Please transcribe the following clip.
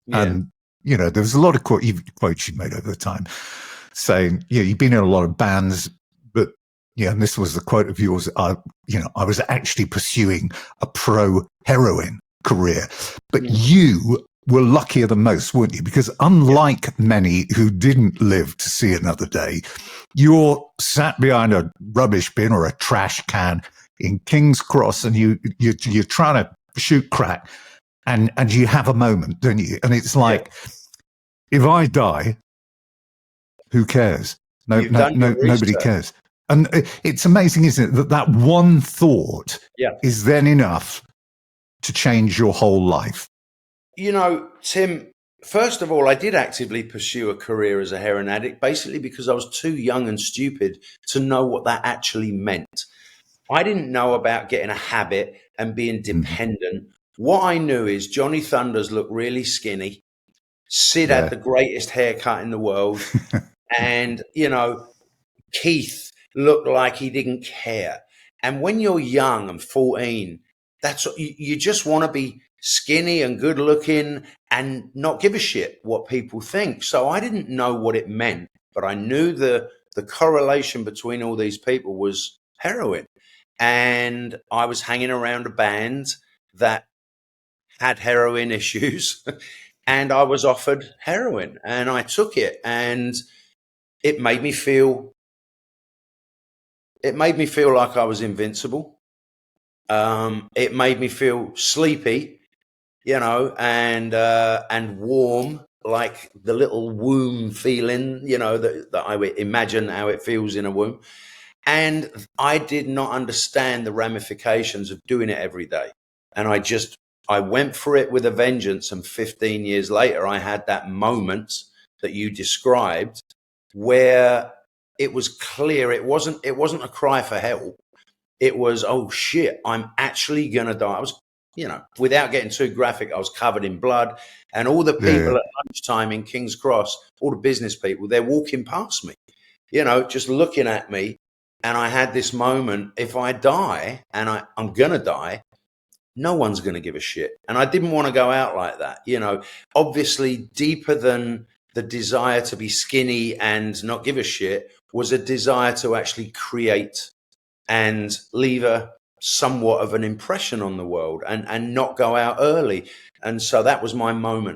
Yeah. And, there was a lot of quotes you made over the time saying, you've been in a lot of bands, but, and this was the quote of yours, I was actually pursuing a pro-heroin career. But you were luckier than most, weren't you? Because unlike many who didn't live to see another day, you're sat behind a rubbish bin or a trash can in King's Cross, and you're trying to shoot crack, and you have a moment, don't you? And it's like, if I die, who cares? Nobody cares. And it's amazing, isn't it, that one thought is then enough to change your whole life. Tim, first of all, I did actively pursue a career as a heroin addict, basically because I was too young and stupid to know what that actually meant. I didn't know about getting a habit and being dependent. What I knew is Johnny Thunders looked really skinny. Sid had the greatest haircut in the world. And, Keith looked like he didn't care. And when you're young and 14, that's you just want to be skinny and good looking and not give a shit what people think. So I didn't know what it meant, but I knew the correlation between all these people was heroin. And I was hanging around a band that had heroin issues and I was offered heroin and I took it, and it made me feel like I was invincible. It made me feel sleepy, and warm, like the little womb feeling, that I would imagine how it feels in a womb. And I did not understand the ramifications of doing it every day. And I went for it with a vengeance. And 15 years later, I had that moment that you described where it was clear. It wasn't a cry for help. It was, oh shit, I'm actually going to die. I was, without getting too graphic, I was covered in blood, and all the people at lunchtime in King's Cross, all the business people, they're walking past me, just looking at me. And I had this moment, if I die, and I'm going to die, no one's going to give a shit. And I didn't want to go out like that. Obviously deeper than the desire to be skinny and not give a shit was a desire to actually create and leave a somewhat of an impression on the world and not go out early. And so that was my moment.